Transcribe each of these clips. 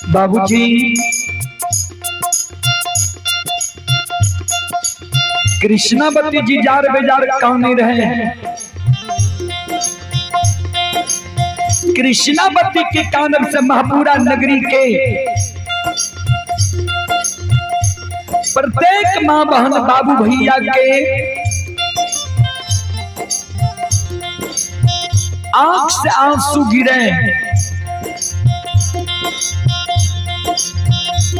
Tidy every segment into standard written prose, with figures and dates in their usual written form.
बाबूजी कृष्णावती जी जार बेजार काने रहे हैं। कृष्णावती के कानन से महापुरा नगरी के प्रत्येक मां बहन बाबू भैया के आंख से आंसू गिरे।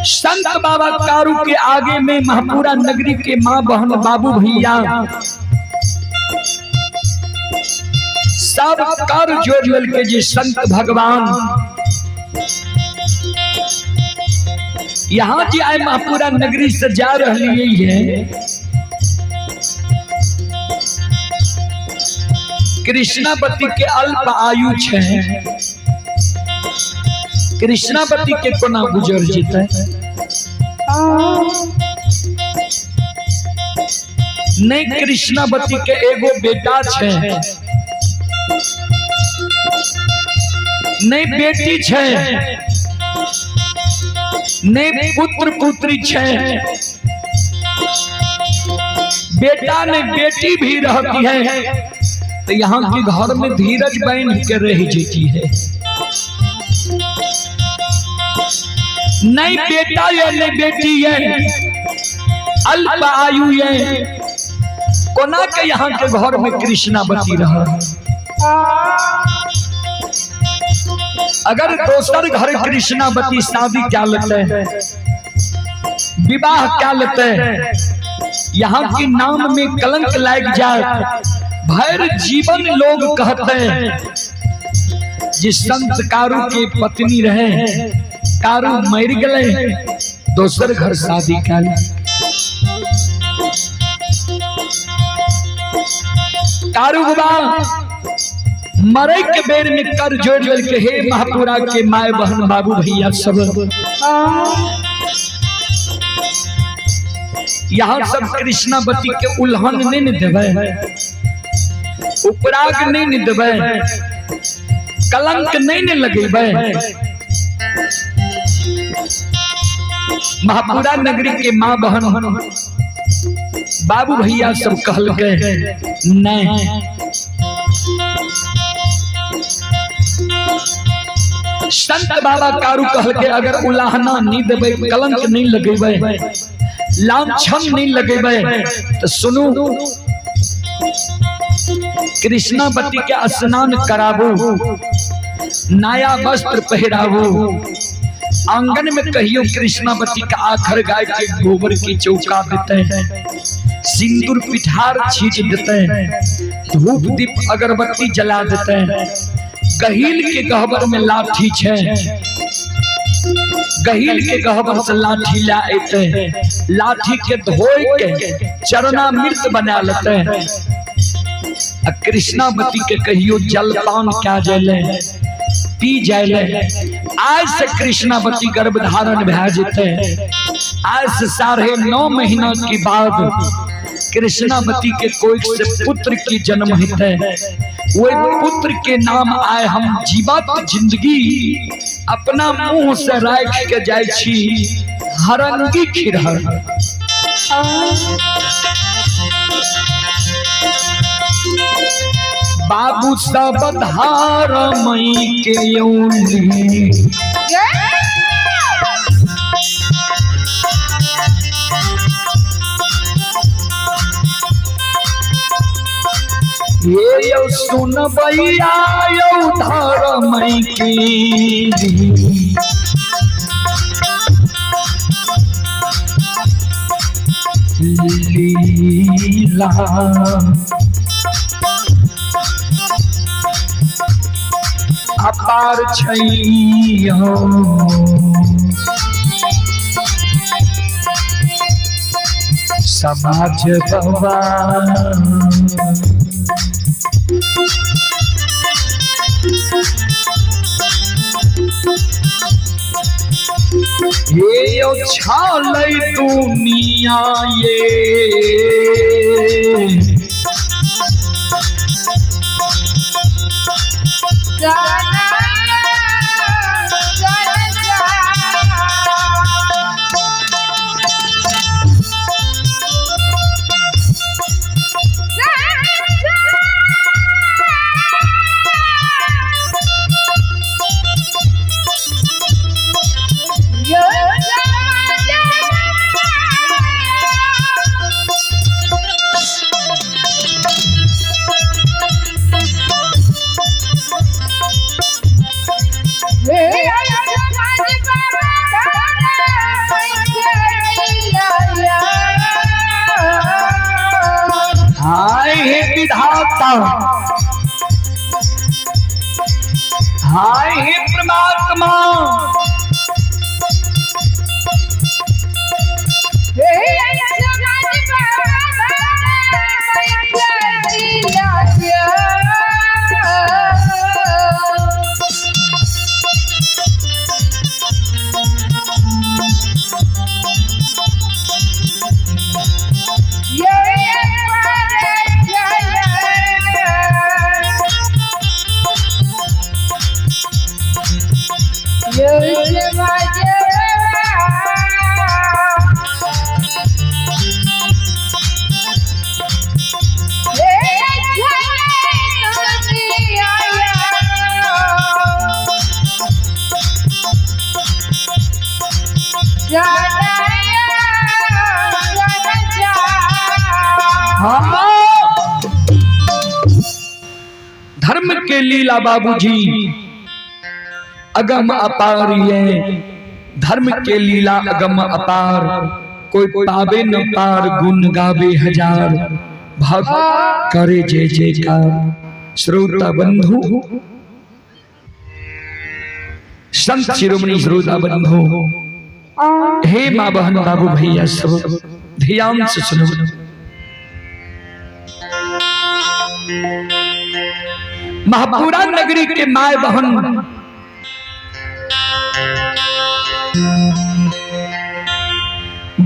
संत बाबा कारू के आगे में महापुरा नगरी के मां बहन बाबू भैया सब कर जोड़ मिल के जी संत भगवान यहाँ जी आए महापुरा नगरी से जा रही है। कृष्णावती के अल्प आयु है, कृष्णावती के कोना गुजर जीते। नहीं कृष्णावती के एगो बेटा छे, नहीं बेटी छे, नहीं पुत्र पुत्री छे। बेटा ने बेटी भी रहती है तो यहाँ के घर में धीरज बन के रह जाती है। नहीं बेटा है नहीं बेटी है, अल्प आयु है, कोना के यहाँ के घर में कृष्णावती रहा। अगर दोसर घर कृष्णावती शादी क्या लेते हैं, विवाह क्या लेते हैं, यहाँ के नाम में कलंक लग जाए, भैर जीवन लोग कहते हैं जिस संत कारू के पत्नी रहे कारू मर गए दोसर घर शादी कर। कारू बाबा मरे के बेर में कर जोड़ जोड़ के हे महापुरा के माए बहन बाबू भैया सब यहाँ सब कृष्णावती के उल्हन नहीं देवे, उपराग नहीं देवे, कलंक नहीं लगेबे। महापुरा नगरी के मां बहन बाबू भैया सब कहल गए नहीं। संत बाबा कारू कहल के अगर उलाहना नहीं देवे, कलंक नहीं लगेबे, लांछन नहीं लगेबे तो सुनो कृष्णावती के स्नान करावो, नया वस्त्र पहरावो, आंगन में कहियो कृष्णावती का आखर गाय के गोबर की चौका देते हैं, सिंदूर पिठार छींच देते हैं, धूप दीप अगरबत्ती जला देते हैं। गहील के गहबर में लाठी छे, गहील के गहबर से लाठी लाते हैं, लाठी के धोए के चरणामृत बना लेते हैं। कृष्णावती के कहियो जलपान क्या जले पी जाए। आज से कृष्णावती गर्भ धारण भे जेते हैं। आज से 9.5 महीना के बाद कृष्णावती के कोई से पुत्र की जन्म होते हैं। वो पुत्र के नाम आए हम जीवत जिंदगी अपना मुंह से राख के जाय छी हरंगी खिरहर। बाबू सब धार मई के यौली ये यौ सुन बैया यौ धार मई की लीला। अपार छैयो समाज बवा ये यो छालै दुनिया ये विधाता, हाय हे परमात्मा, धर्म के लीला बाबूजी अगम अपार, ये धर्म के लीला अगम अपार, कोई पावे न पार, गुण गावे हजार, भक्त करे जय जयकार। श्रोता बंधु, संत शिरोमणि श्रोता बंधु, हे माँ बहन बाबू भैया सब ध्यान से सुनो। महापुरा नगरी के माय बहन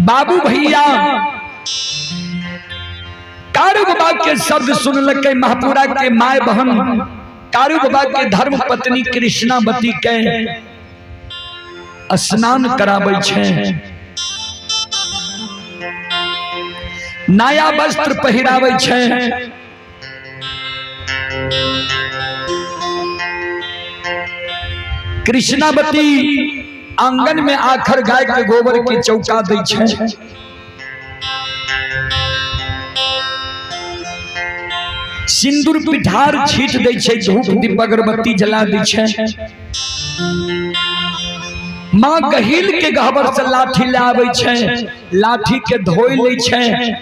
बाबू भैया कारू बाबा के शब्द सुन लगे। महापुरा के माय बहन कारू बाबा के धर्म पत्नी कृष्णावती के स्नान कराबै छै, नया वस्त्र पहिराबै छै। कृष्णावती आंगन में आखर गाय के गोबर के चौका दै छै। सिंदूर पिठार छीट दै छै, धूप दीप अगरबत्ती जला दै छै। माँ गहील के गहबर से लाठी लाबै छै, लाठी के धोई लै छै,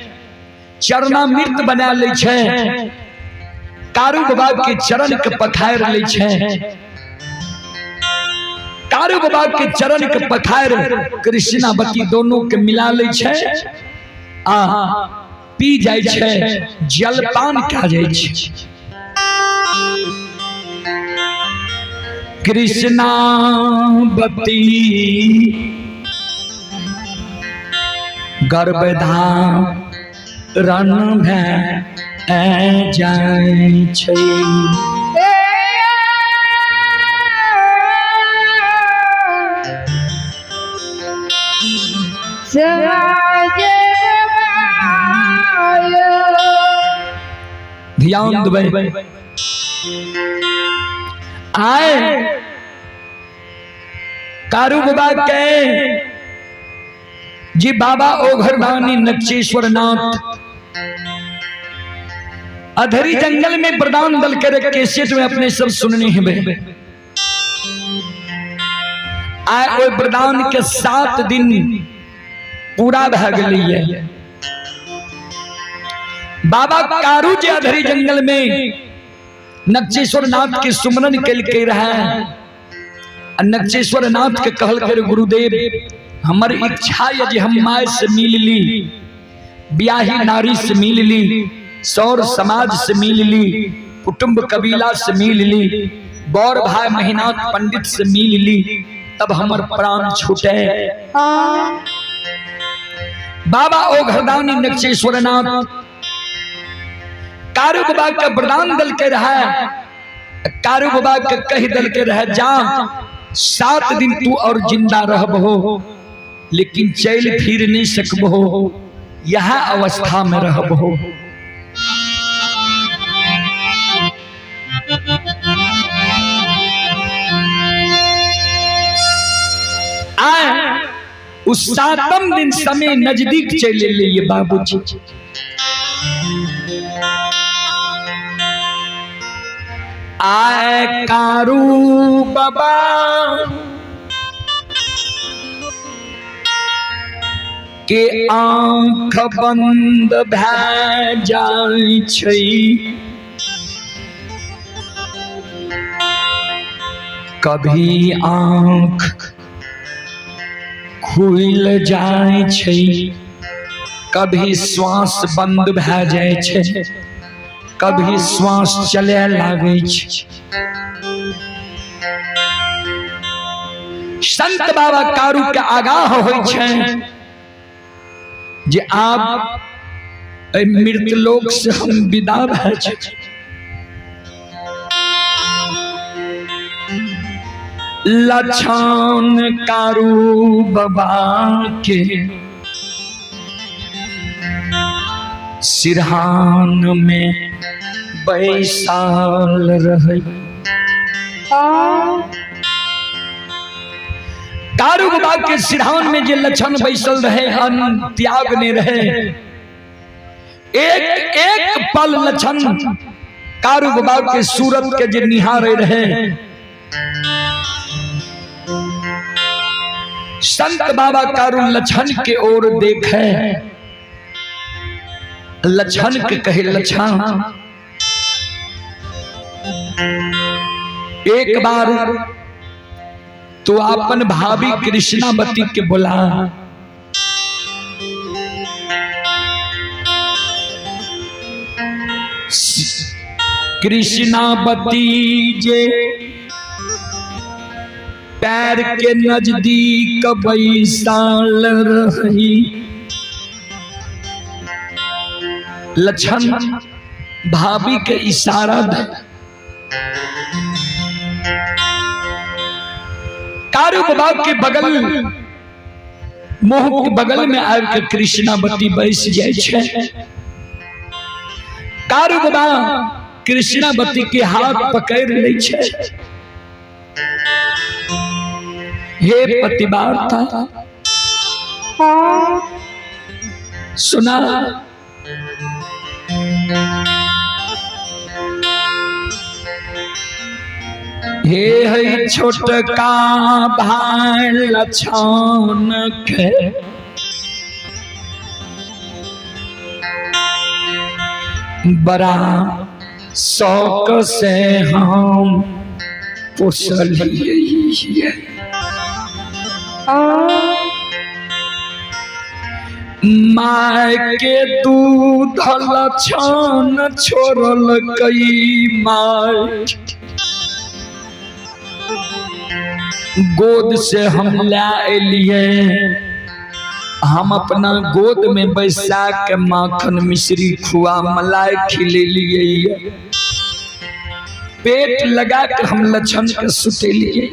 चरणामृत बना लै छै, कारू बाबा के चरण के पखार लै छै। कारू बाबा के चरण के पखार कृष्णावती दोनों के मिला लै छै, आ पी जाय छै, जलपान खा जाय छै। कृष्णावती गर्भधारण भऽ जाय छै। ध्यान देबै। आए कारू बाबा के जी बाबा ओघरदानी नक्षेश्वर नाथ अधरी जंगल में प्रदान दल के कैसेट में अपने सब सुनने हैं। आए ओ प्रदान के 7 दिन पूरा भऽ गेलै। बाबा कारू जी अधरी जंगल में नक्षेश्वर नाथ के सुमरन के रहे। नक्षेश्वर नाथ के कहल कर गुरुदेव हमर इच्छा यदि हम माय से मिल ली, ब्याही नारी से मिल ली, सौर समाज से मिल ली, कुटुंब कबीला से मिल ली, बौर भाई महीनाथ पंडित से मिल ली, तब हमर प्राण छूटे। बाबा ओघरदानी नक्षेश्वर नाथ कारू बाबा का वरदान दल के रहा। कारू बाबा के कह दल के रह जा 7 दिन तू और जिंदा रहबो, लेकिन चल फिर नहीं सकबो, यह अवस्था में रहबो। आए उस 7वें दिन समय नजदीक चले लिए बाबूजी। आए कारू बाबा के आँख बंद भऽ जाय छै। कभी आँख खुल जाए छै, कभी श्वास बंद भए जाए छै, कभी श्वास चले लागे छै। संत बाबा कारू के आगाह होइ छै जे आप मृत लोक से हम विदा भए छै। लछन कारू बाबा के सिरहान में बैसाल रहे। कारू बाबा के सिरहान में जे लछन बैसल रहे, अन्न त्याग ने रहे। एक एक पल लछन कारू बाबा के सूरत के जे निहारे रहे। संत बाबा कारू लछन के ओर देखे, लछन के कहे, लछन एक बार तो अपन भाभी कृष्णावती के बोला। कृष्णावती जे पैर के नजदीक बैसाल रही। लछन भाभी के इशारा दे। कारू बाबा के बगल, मुंह के बगल में आकर कृष्णावती बैस जाए छे। कारू बाबा कृष्णावती के हाथ पकड़ ले छे। हे पतिवार्ता, सुना हे है छोटका भाई लछन के बड़ा शौक से हम पोसलिए। माय के दूध लछन छोड़ल कई माय, गोद से हम ले लिए। हम अपना गोद में बैसा के माखन मिश्री खुआ मलाई खिले लिए। पेट लगा के हम लछन के सुते लिए।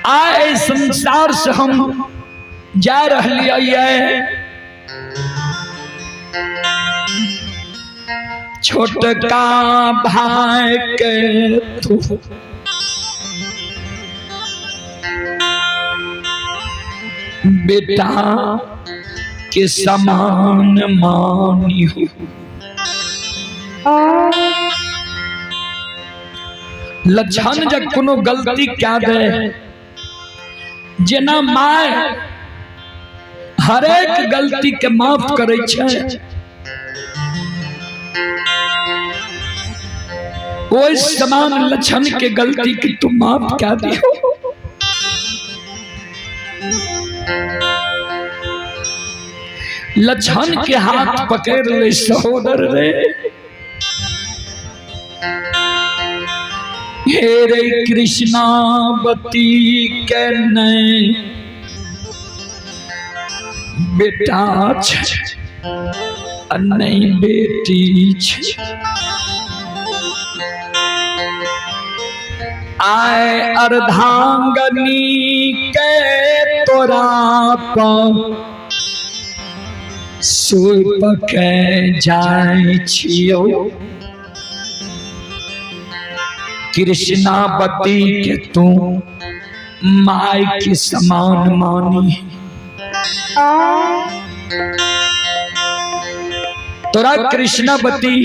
आए संसार से हम जा रहे। छोटका भाई के तू बेटा के समान मानी हो। लछन जब कोनो गलती क्या दे, जेना माय हरेक गलती के माफ करे छे, वो समान लछन के गलती की तुम माफ क्या दियो। लछन के हाथ पकड़ ले सहोदर रे। हे रे कृष्णावती के नए बेटा नहीं बेटी आए अर्धांगनी के तोरा पर सूप के जाए छियो। कृष्णावती के तू माय के समान मानी। तोरा कृष्णावती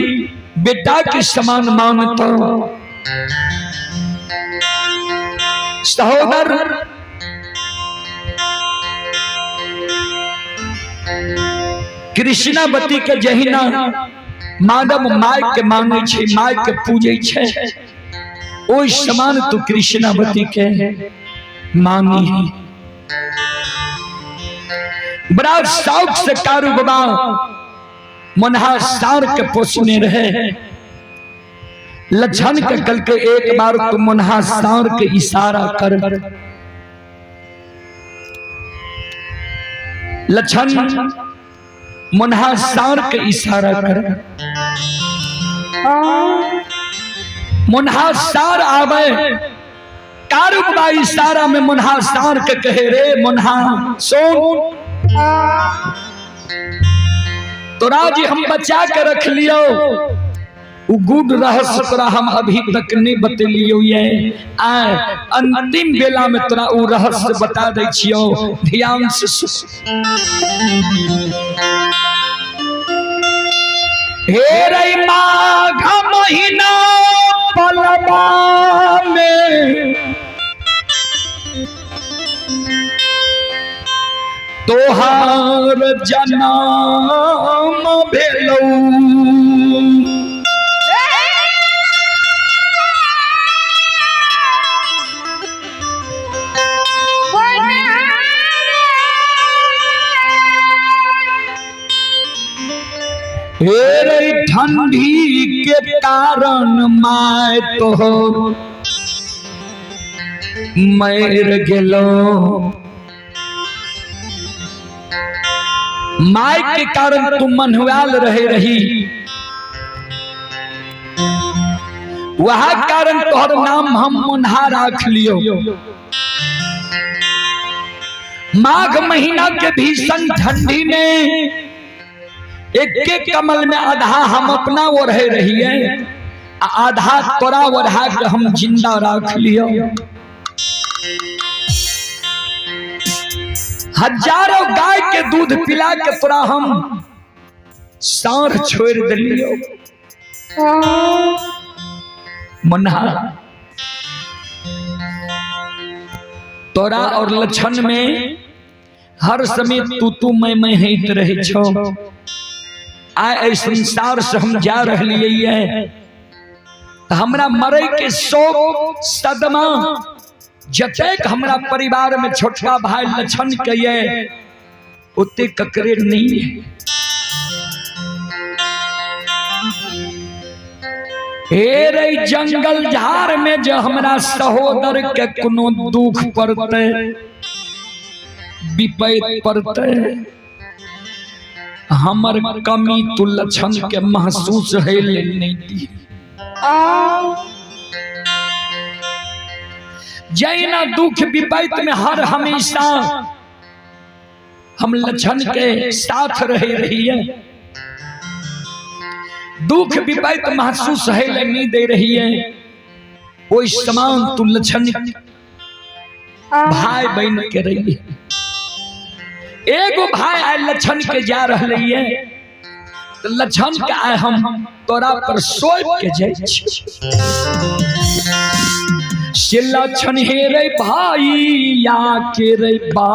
बेटा के समान मानता। सहोदर कृष्णावती के जहिना मानव माय के मांगे छे, माय के पूजे छे, ओइ समान तू कृष्णावती के मांगी। बड़ा शौक से कारू बाबा मनहा सार के पोसने रहे। लछन के कल के एक बार तू मनहा सार के इशारा कर। लछन मनहा सार के इशारा कर। मुनहा सार आवे, कारू बाबा इशारा में मुनहा सार के कहे रे मुनहा सोन, तोरा जी हम बचा के रख लियो, उ गुड रहस्य तोरा हम अभी तक नहीं बतेलियो ये। आए अंतिम बेला में तोरा उ रहस्य बता दे छियो, ध्यान से सुन। हे रे माघ महीना पलवा में तोहार जन्म भेलौ, हे रे ठंडी के कारण माय तोहर मर गेलो। माय के कारण तू मनहुआल रहे रही, वह कारण तोहर नाम हम मुन्हा राख लियो। माघ महीना के भीषण ठंडी में एक कमल में आधा हम अपना वो रहे रही है, आधा तोरा ओढ़ा के हम जिंदा राख लियो। हजारों गाय के दूध पिला के तोरा हम सार छोड़ दिलियो। मुन्हा तोरा और लछन में हर समय तू मैं हित रहे छो। आए संसार से हम जा रही है, हमरा मरे के शोक सदमा जतेक हमरा परिवार में छोटका भाई लछन के ये उते ककरे नहीं है। हे रे जंगल झाड़ में जो हमरा सहोदर के कोनो दुख पड़ते विपैत पड़ते, हमर कमी तू लछन के महसूस है नहीं दी। जैना दुख विपैत में हर हमेशा हम लछन के साथ रही है, दुख विपैत महसूस है नहीं दे रही है, वो समान तू लछन भाई बहन के रही है। एगो भाई आए लछन के जा रही है, तो लछन के आए हम तोरा पर सोच के जाए से लछन हे रे भाई या के रे बा,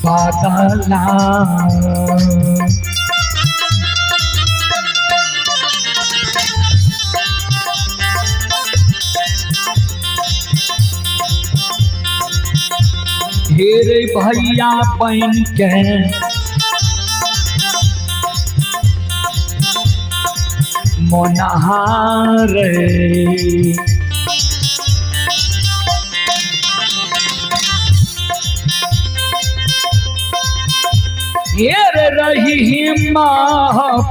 बादला हे रे भैया बन के मोनहार घेर रही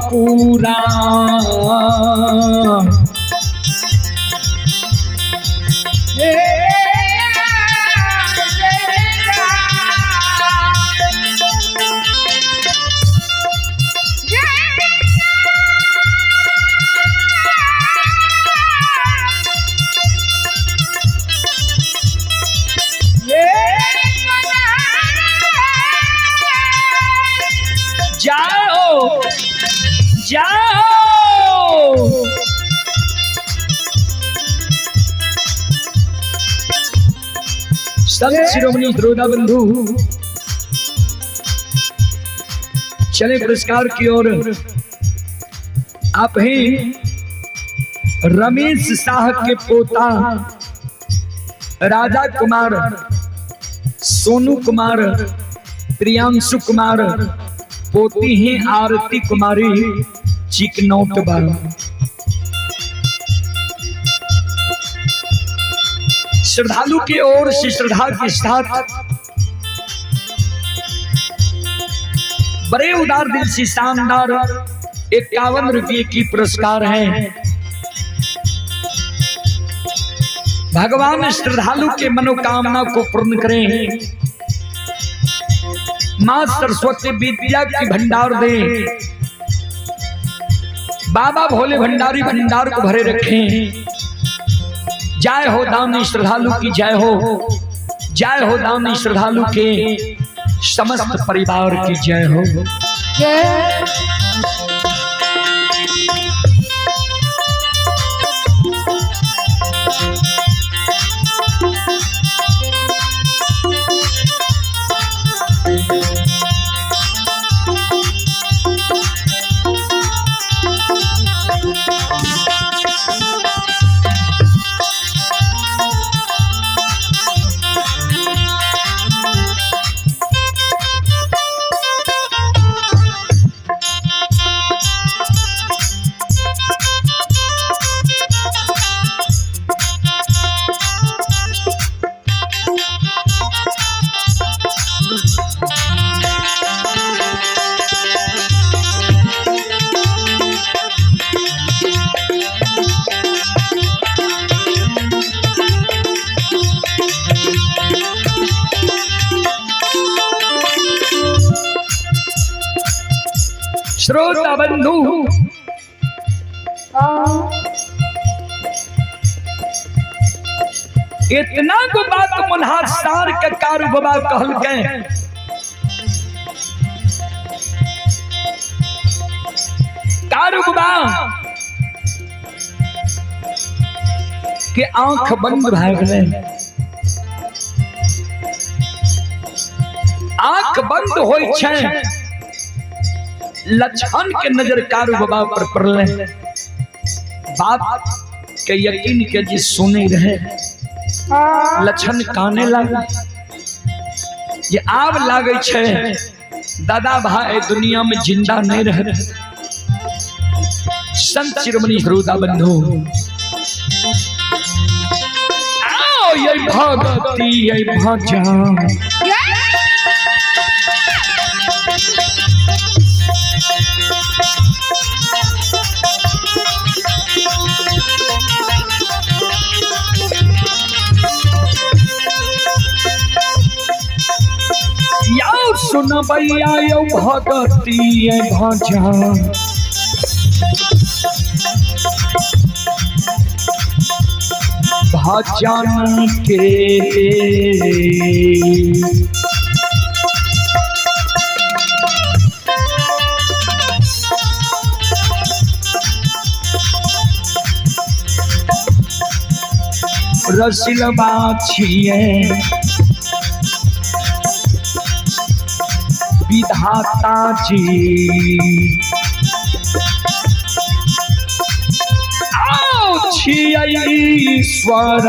पूरा जाओ जाओ संत शिरोमणि श्रोता बंधु चले पुरस्कार की ओर। आप ही रमेश शाह के पोता राजा कुमार, सोनू कुमार, प्रियांशु कुमार, पोती हैं आरती कुमारी चिकनौट बार। श्रद्धालु की ओर से श्रद्धा के साथ बड़े उदार दिल से शानदार 51 रुपये की पुरस्कार है। भगवान श्रद्धालु के मनोकामना को पूर्ण करें। मां सरस्वती विद्या की भंडार दे। बाबा भोले भंडारी भंडार को भरे रखें। जय हो दानी श्रद्धालु की जय हो, जय हो दानी श्रद्धालु के समस्त परिवार की जय हो। श्रोता बंधु इतना को बात मुन्हार सार के कार बाबा कहल गए। कारुबा के आंख बंद भए गेलै। आंख बंद होय छै, लक्षण के नजर कारू बाबा पर पड़ले। बाप के यकीन के जी सुने रहे, लक्षण काने लगे। ये आब लागे छे दादा भाई दुनिया में जिंदा नहीं रह। संत शिरोमणि श्रोता बंधु आओ ये भक्ति ये भजन सुन भैया यो भगती भजन भजन के रसिलबा छिए विधाता जी। आओ छियै ईश्वर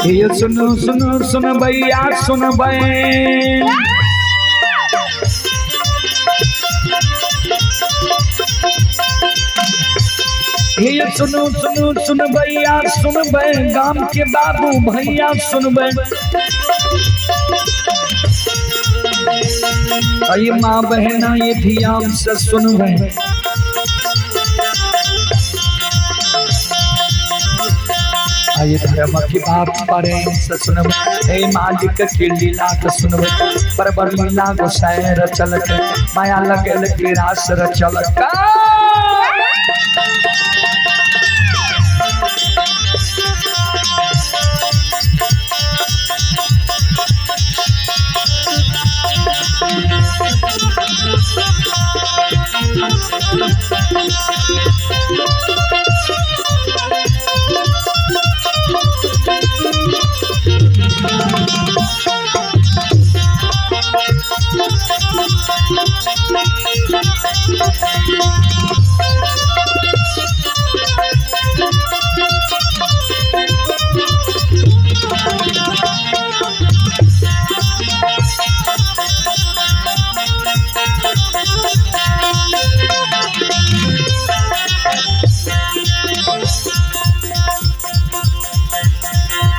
ये सुनो सुनो सुन भैया सुन भाई, ये सुनो सुनो सुन भैया सुन भाई, गांव के बाबू भैया सुन भाई, ये माँ बहना ये ध्यान से सुन भाई। ये धर्म की बात प्रेम से सुनब, हे मालिक की लीला को सुनब, परबर लीला को सैर चलक, माया लगल की रास चलक।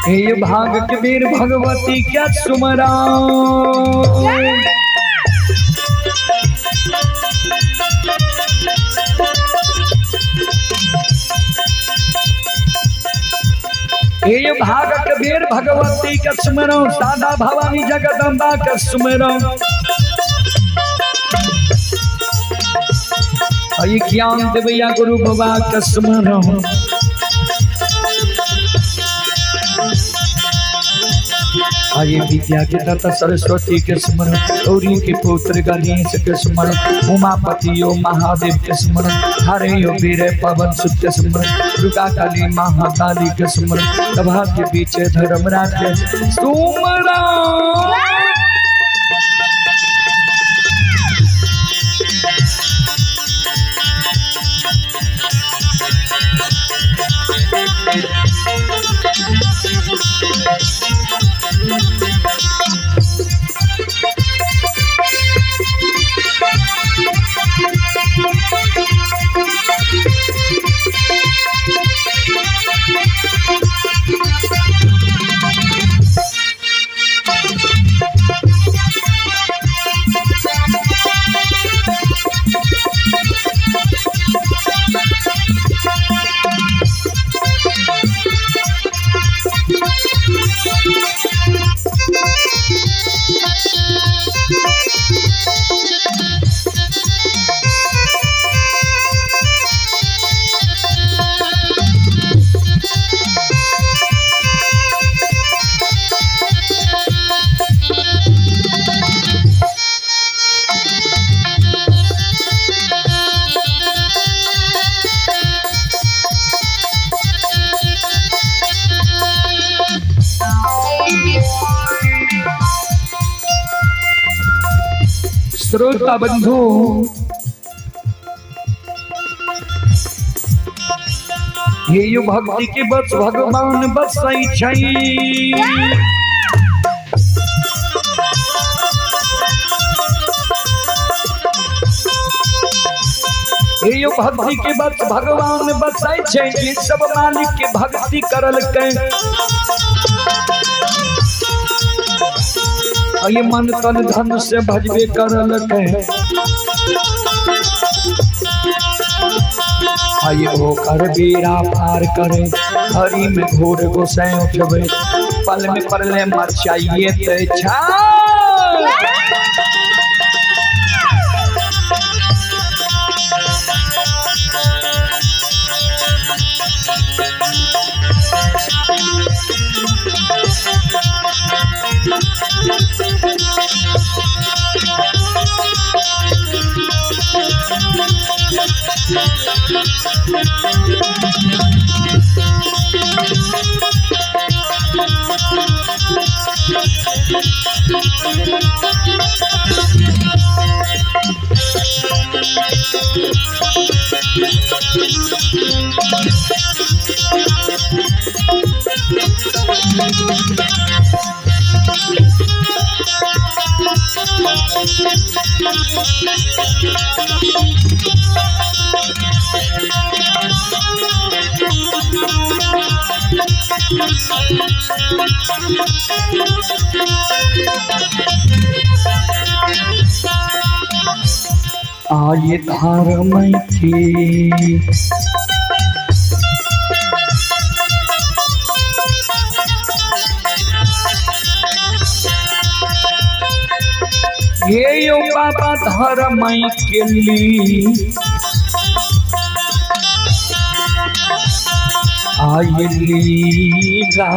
हे भाग कबीर भगवती क्या सुमरा, हे भाग कबीर भगवती का सुमरो, सादा भवानी जगदम्बा का सुमरो। ये ज्ञान देवैया गुरु बाबा का सुमरो। आये विद्या के दाता सरस्वती के स्मरण, गौरी के पुत्र गणेश के स्मरण, उमापति यो महादेव के स्मरण, हरे यो वीर पवन सुत के स्मरण, दुर्गा काली महाकाली के स्मरण, सभा के पीछे धर्मराज के सुमरण। श्रोता बंधु, ये यो भक्ति के बस भगवान बसाई छई, ये यो भक्ति के बस भगवान बसाई छई, ये सब मालिक के भक्ति करल के। ये मन तन धन से भजबे करल के, आये वो कर बीरा पार करे, हरी में घोर गोसाई उठबे, पल में परले मचाइए ते छा। आये धार में थी ये यो बाबा धर्म के लिए आये लीला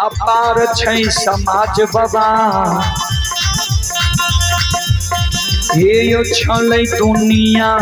अपार छै समाज बाबा ये यो छलै दुनिया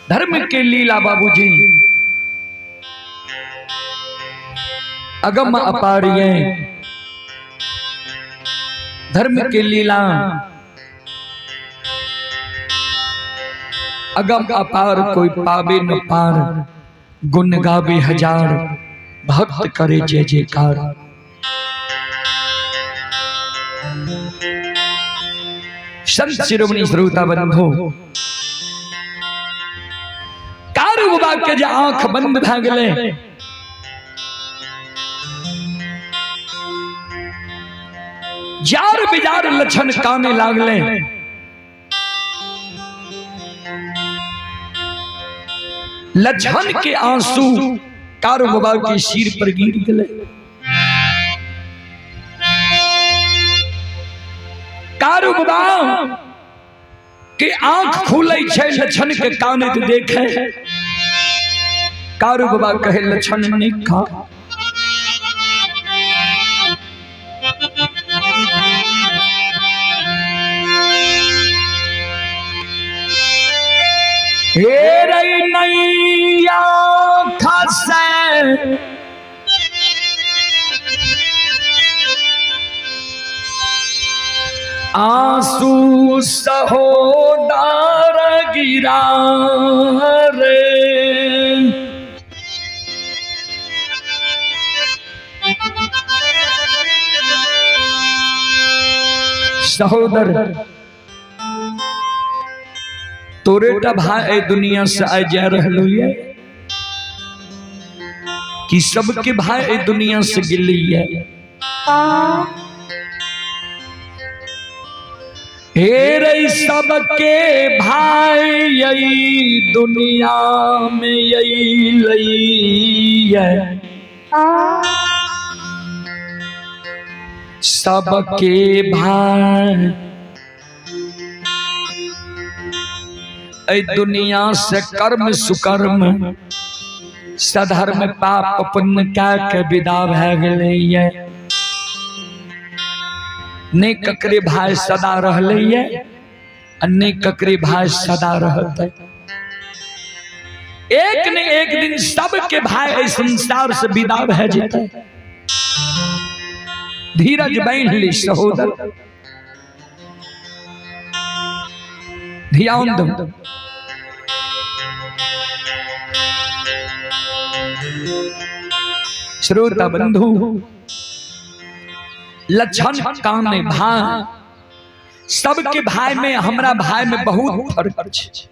धर्म के लीला बाबूजी अगम अपारिय धर्म के लीला अगम अपार कोई पावे न पार गुण गावे हजार भक्त करे जय जयकार। संत शिरोमणि श्रोता बंधु कारुबा के जे आंख बंद भ गेले जार बिजार लक्षण काने लागले लक्षण के आंसू कारुबा के सिर पर गिर गए। कारुबा के आंख खुले छे लक्षण के काने तो देखे कारुबा कहे लक्षण नहीं खा हे रे नैया खसे आंसू सहोदर गिरा रे सहोदर तोरेटा भाई दुनिया से आ जा रहलो है कि सबके भाई दुनिया से गिली है। हे रे सबके भाई यही दुनिया में यही लई है सबके भाई ऐ दुनिया से कर्म सुकर्म सधर्म पाप पुण्य के विदा भए गेलै ये। ने ककरे भाई सदा रहलै ये ने ककरे भाई सदा रहते। एक ने एक दिन सबके भाई इस संसार से विदा भए जेतै। धीरज बांध ली सहोदर, ध्यान दो। श्रोता बंधु, लक्षण काने भाई, सबके भाई में हमरा भाई में बहुत फर्क छै।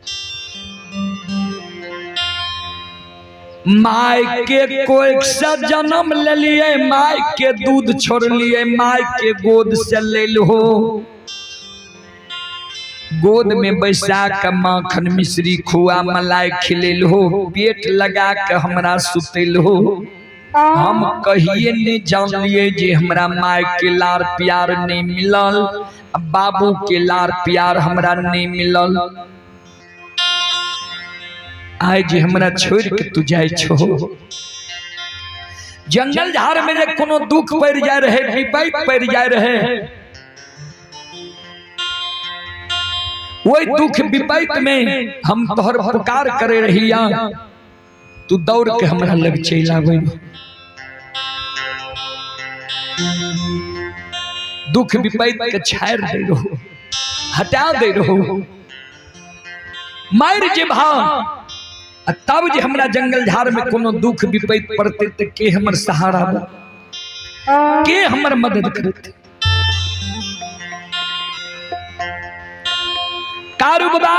माय के कोई से जन्म ले लिए, माय के दूध छोड़ लिए, माय के गोद से ले लो, गोद में बैसा के माखन मिश्री खुआ मलाई खिले लो, पेट लगा के हमरा सुतेल हो। हम कहिए नहीं जान लिए जे हमरा माय के लार प्यार नहीं मिलल, बाबू के लार प्यार हमरा नहीं मिलल। आय जे हमरा छोड़ के तू जाय छो। जंगल झाड़ में जे कोनो दुख पड़ जाय रहे, विपद पड़ जाय रहे, वही दुख विपद में हम तोहर पुकार करे रहिया, तू दौड़ के हमरा लग चल आवे। दुख विपद के छाड़ दे रहो, हटा दे रहो, मार जे भा। तब जे हमरा जंगल झाड़ में कोनो दुख विपद पड़ते ते के हमर सहारा बा, के हमर मदद करते। कारू बाबा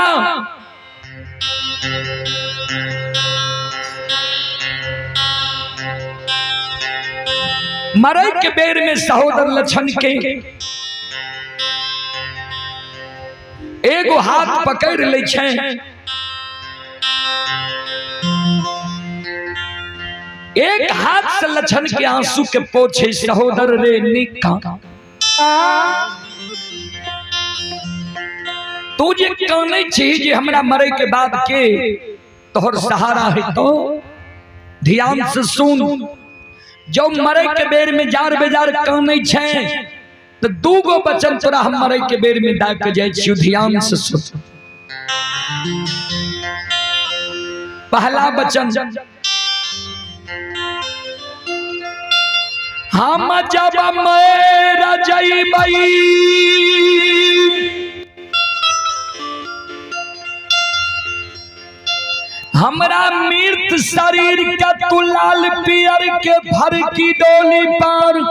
मरई के बेर में सहोदर लक्षण के एगो हाथ पकड़ ले छै, एक हाथ से लक्षण के आंसू के पोछे सहोदर रे निका। तू जे काने छी जे हमरा मरे के बाद के तोहर सहारा है, तो ध्यान से सुन। जो मरे के बेर में जार बेजार काने छे तो दूगो बचन तोरा हम मरे के बेर में दा के जाय छी। ध्यान से सुन। पहला बचन, हम जब मेरा जईबई हमरा मृत शरीर के तू लाल पियर के भर की डोली पर